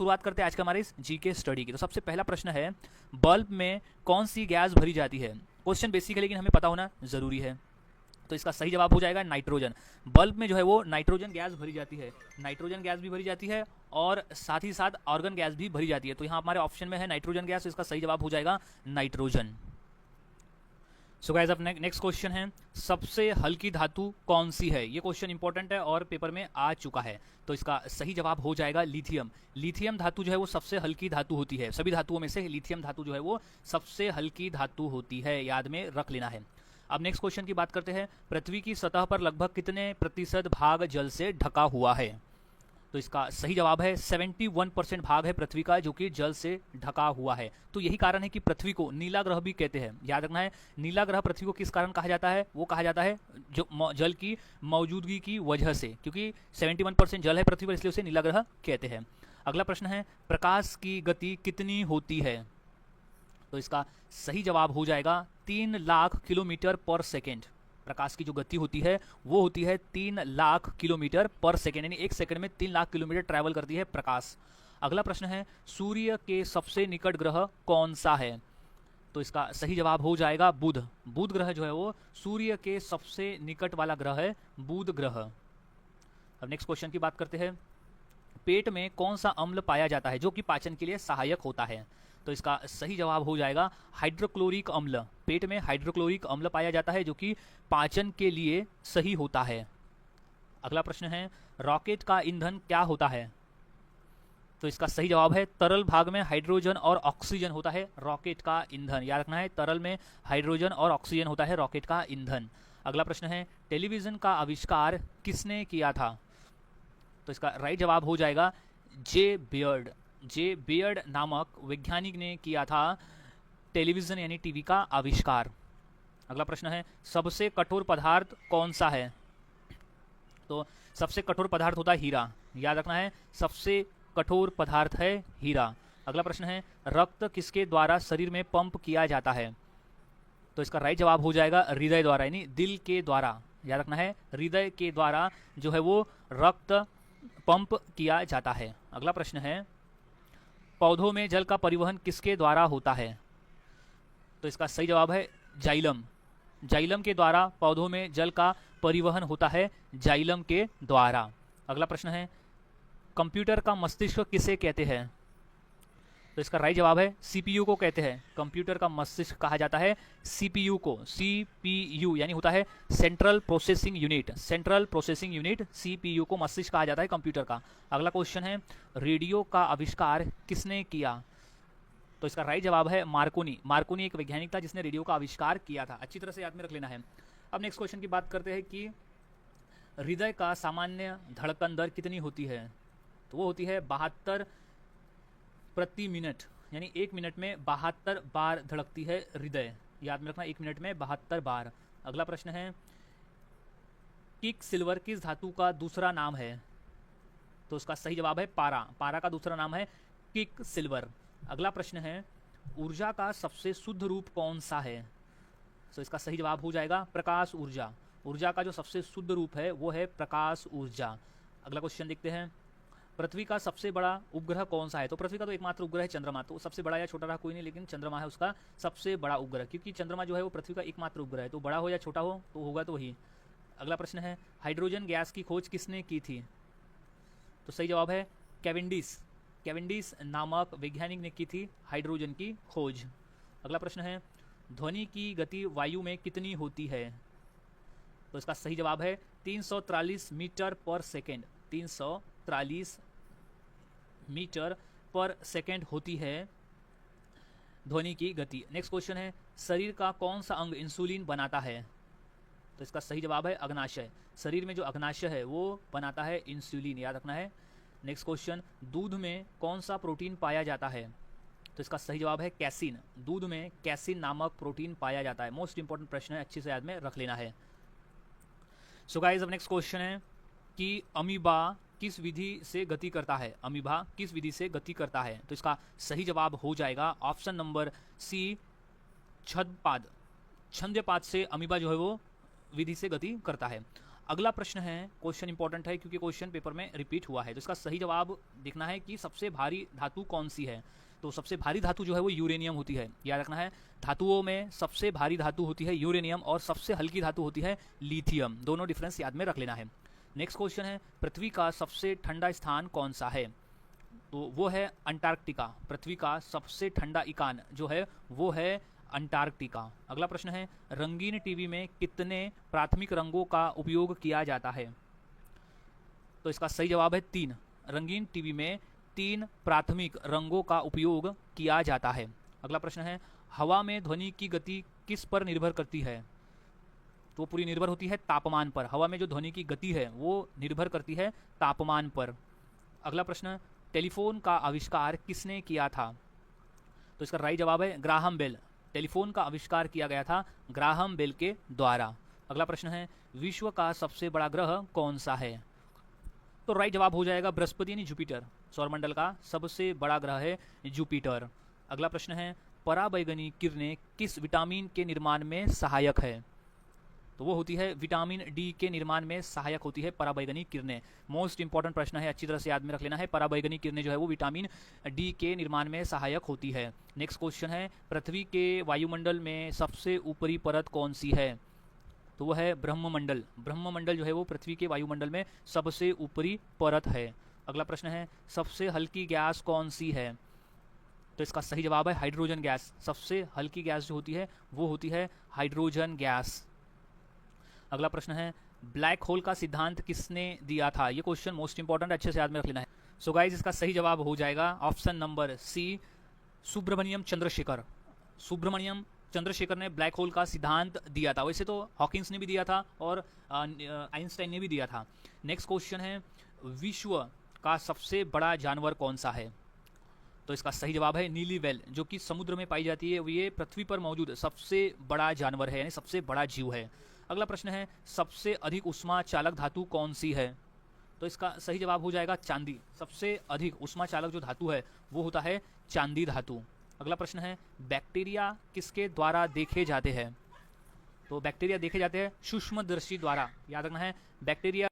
शुरुआत करते हैं आज के हमारे इस जीके स्टडी की। तो सबसे पहला प्रश्न है, बल्ब में कौन सी गैस भरी जाती है। क्वेश्चन बेसिक है लेकिन हमें पता होना जरूरी है। तो इसका सही जवाब हो जाएगा नाइट्रोजन। बल्ब में जो है वो नाइट्रोजन गैस भरी जाती है, नाइट्रोजन गैस भी भरी जाती है और साथ ही साथ आर्गन गैस भी भरी जाती है। तो यहाँ हमारे ऑप्शन में है नाइट्रोजन गैस, तो इसका सही जवाब हो जाएगा नाइट्रोजन। सो गाइस, अब नेक्स्ट क्वेश्चन है, सबसे हल्की धातु कौन सी है। ये क्वेश्चन इंपॉर्टेंट है और पेपर में आ चुका है। तो इसका सही जवाब हो जाएगा लिथियम। लिथियम धातु जो है वो सबसे हल्की धातु होती है। सभी धातुओं में से लिथियम धातु जो है वो सबसे हल्की धातु होती है, याद में रख लेना है। अब नेक्स्ट क्वेश्चन की बात करते हैं, पृथ्वी की सतह पर लगभग कितने प्रतिशत भाग जल से ढका हुआ है। तो इसका सही जवाब है 71% भाग है पृथ्वी का जो कि जल से ढका हुआ है। तो यही कारण है कि पृथ्वी को नीला ग्रह भी कहते हैं। याद रखना है, नीला ग्रह पृथ्वी को किस कारण कहा जाता है, वो कहा जाता है जो जल की मौजूदगी की वजह से, क्योंकि 71% जल है पृथ्वी पर, इसलिए उसे नीला ग्रह कहते हैं। अगला प्रश्न है, प्रकाश की गति कितनी होती है। तो इसका सही जवाब हो जाएगा 3 लाख किलोमीटर पर सेकेंड। प्रकाश की जो गति होती है वो होती है 3 लाख किलोमीटर पर सेकेंड, यानी 1 सेकंड में 3 लाख किलोमीटर ट्रैवल करती है प्रकाश। अगला प्रश्न है, सूर्य के सबसे निकट ग्रह कौन सा है। तो इसका सही जवाब हो जाएगा बुध। बुध ग्रह जो है वो सूर्य के सबसे निकट वाला ग्रह है, बुध ग्रह। अब नेक्स्ट क्वेश्चन की बात करते हैं, पेट में कौन सा अम्ल पाया जाता है जो कि पाचन के लिए सहायक होता है। तो इसका सही जवाब हो जाएगा हाइड्रोक्लोरिक अम्ल। पेट में हाइड्रोक्लोरिक अम्ल पाया जाता है जो कि पाचन के लिए सही होता है। अगला प्रश्न है, रॉकेट का ईंधन क्या होता है। तो इसका सही जवाब है तरल भाग में हाइड्रोजन और ऑक्सीजन होता है रॉकेट का ईंधन। याद रखना है, तरल में हाइड्रोजन और ऑक्सीजन होता है रॉकेट का ईंधन। अगला प्रश्न है, टेलीविजन का आविष्कार किसने किया था। तो इसका राइट जवाब हो जाएगा जे बियर्ड। जे बियर्ड नामक वैज्ञानिक ने किया था टेलीविजन यानी टीवी का आविष्कार। अगला प्रश्न है, सबसे कठोर पदार्थ कौन सा है। तो सबसे कठोर पदार्थ होता है हीरा। याद रखना है, सबसे कठोर पदार्थ है हीरा। अगला प्रश्न है, रक्त किसके द्वारा शरीर में पंप किया जाता है। तो इसका राइट जवाब हो जाएगा हृदय द्वारा, यानी दिल के द्वारा। याद रखना है, हृदय के द्वारा जो है वो रक्त पंप किया जाता है। अगला प्रश्न है, पौधों में जल का परिवहन किसके द्वारा होता है। तो इसका सही जवाब है जाइलम। जाइलम के द्वारा पौधों में जल का परिवहन होता है, जाइलम के द्वारा। अगला प्रश्न है, कंप्यूटर का मस्तिष्क किसे कहते हैं। तो इसका राइट जवाब है सीपीयू को कहते हैं। कंप्यूटर का मस्तिष्क कहा जाता है सीपीयू को। सीपीयू यानी होता है central processing unit. Central processing unit CPU को मस्तिष्क कहा जाता है कंप्यूटर का। अगला क्वेश्चन है, रेडियो का आविष्कार किसने किया। तो इसका राइट जवाब है मार्कोनी। मार्कोनी एक वैज्ञानिक था जिसने रेडियो का आविष्कार किया था। अच्छी तरह से याद में रख लेना है। अब नेक्स्ट क्वेश्चन की बात करते हैं कि हृदय का सामान्य धड़कन दर कितनी होती है। तो वो होती है 72 प्रति मिनट, यानी 1 मिनट में 72 बार धड़कती है हृदय। याद में रखना, 1 मिनट में 72 बार। अगला प्रश्न है, किक सिल्वर किस धातु का दूसरा नाम है। तो उसका सही जवाब है पारा। पारा का दूसरा नाम है किक सिल्वर। अगला प्रश्न है, ऊर्जा का सबसे शुद्ध रूप कौन सा है। तो इसका सही जवाब हो जाएगा प्रकाश ऊर्जा। ऊर्जा का जो सबसे शुद्ध रूप है वो है प्रकाश ऊर्जा। अगला क्वेश्चन देखते हैं, पृथ्वी का सबसे बड़ा उपग्रह कौन सा है। तो पृथ्वी का तो एकमात्र उपग्रह है चंद्रमा। तो सबसे बड़ा या छोटा रहा कोई नहीं, लेकिन चंद्रमा है उसका सबसे बड़ा उपग्रह, क्योंकि चंद्रमा जो है वो पृथ्वी का एकमात्र उपग्रह है। तो बड़ा हो या छोटा हो तो होगा तो वही। अगला प्रश्न है, हाइड्रोजन गैस की खोज किसने की थी। तो सही जवाब है कैवेंडिश। कैवेंडिश नामक वैज्ञानिक ने की थी हाइड्रोजन की खोज। अगला प्रश्न है, ध्वनि की गति वायु में कितनी होती है। तो इसका सही जवाब है 343 मीटर पर सेकेंड। 343 मीटर पर सेकेंड होती है ध्वनि की गति। नेक्स्ट क्वेश्चन है, शरीर का कौन सा अंग इंसुलिन बनाता है। तो इसका सही जवाब है अग्नाशय। शरीर में जो अग्नाशय है वो बनाता है इंसुलिन। याद रखना है। नेक्स्ट क्वेश्चन, दूध में कौन सा प्रोटीन पाया जाता है। तो इसका सही जवाब है कैसीन। दूध में कैसीन नामक प्रोटीन पाया जाता है। मोस्ट इंपॉर्टेंट प्रश्न है, अच्छे से याद में रख लेना है। सो गाइस, अब नेक्स्ट क्वेश्चन है कि अमीबा किस विधि से गति करता है। अमीबा किस विधि से गति करता है। तो इसका सही जवाब हो जाएगा ऑप्शन नंबर सी, छंदपाद। छंदपाद से अमीबा जो है वो विधि से गति करता है। अगला प्रश्न है, क्वेश्चन इंपॉर्टेंट है क्योंकि क्वेश्चन पेपर में रिपीट हुआ है, तो इसका सही जवाब देखना है कि सबसे भारी धातु कौन सी है। तो सबसे भारी धातु जो है वो यूरेनियम होती है, याद रखना है। धातुओं में सबसे भारी धातु होती है यूरेनियम और सबसे हल्की धातु होती है लिथियम, दोनों डिफरेंस याद में रख लेना है। नेक्स्ट क्वेश्चन है, पृथ्वी का सबसे ठंडा स्थान कौन सा है। तो वो है अंटार्कटिका। पृथ्वी का सबसे ठंडा इकान जो है वो है अंटार्कटिका। अगला प्रश्न है, रंगीन टीवी में कितने प्राथमिक रंगों का उपयोग किया जाता है। तो इसका सही जवाब है 3। रंगीन टीवी में 3 प्राथमिक रंगों का उपयोग किया जाता है। अगला प्रश्न है, हवा में ध्वनि की गति किस पर निर्भर करती है। तो पूरी निर्भर होती है तापमान पर। हवा में जो ध्वनि की गति है वो निर्भर करती है तापमान पर। अगला प्रश्न, टेलीफोन का आविष्कार किसने किया था। तो इसका राइट जवाब है ग्राहम बेल। टेलीफोन का आविष्कार किया गया था ग्राहम बेल के द्वारा। अगला प्रश्न है, विश्व का सबसे बड़ा ग्रह कौन सा है। तो राइट जवाब हो जाएगा बृहस्पति यानी जुपिटर। सौरमंडल का सबसे बड़ा ग्रह है जुपिटर। अगला प्रश्न है, पराबैंगनी किरणें किस विटामिन के निर्माण में सहायक है। तो वो होती है विटामिन डी के निर्माण में सहायक होती है पराबैंगनी किरणें। मोस्ट इंपॉर्टेंट प्रश्न है, अच्छी तरह से याद में रख लेना है। पराबैंगनी किरणें जो है वो विटामिन डी के निर्माण में सहायक होती है। नेक्स्ट क्वेश्चन है, पृथ्वी के वायुमंडल में सबसे ऊपरी परत कौन सी है। तो वो है ब्रह्ममंडल। ब्रह्ममंडल जो है वो पृथ्वी के वायुमंडल में सबसे ऊपरी परत है। अगला प्रश्न है, सबसे हल्की गैस कौन सी है। तो इसका सही जवाब है हाइड्रोजन गैस। सबसे हल्की गैस जो होती है वो होती है हाइड्रोजन गैस। अगला प्रश्न है, ब्लैक होल का सिद्धांत किसने दिया था। ये क्वेश्चन मोस्ट इंपॉर्टेंट, अच्छे से याद में रख लेना है। सो गाइज इसका सही जवाब हो जाएगा option number C, Subrahmanyan Chandrasekhar. Subrahmanyan Chandrasekhar ने ब्लैक होल का सिद्धांत दिया था। वैसे तो हॉकिंस ने भी दिया था और आइंस्टाइन ने भी दिया था। नेक्स्ट क्वेश्चन है, विश्व का सबसे बड़ा जानवर कौन सा है। तो इसका सही जवाब है नीली व्हेल, जो कि समुद्र में पाई जाती है। ये पृथ्वी पर मौजूद सबसे बड़ा जानवर है, यानी सबसे बड़ा जीव है। अगला प्रश्न है, सबसे अधिक ऊष्मा चालक धातु कौन सी है। तो इसका सही जवाब हो जाएगा चांदी। सबसे अधिक ऊष्मा चालक जो धातु है वो होता है चांदी धातु। अगला प्रश्न है, बैक्टीरिया किसके द्वारा देखे जाते हैं। तो बैक्टीरिया देखे जाते हैं सूक्ष्मदर्शी द्वारा। याद रखना है बैक्टीरिया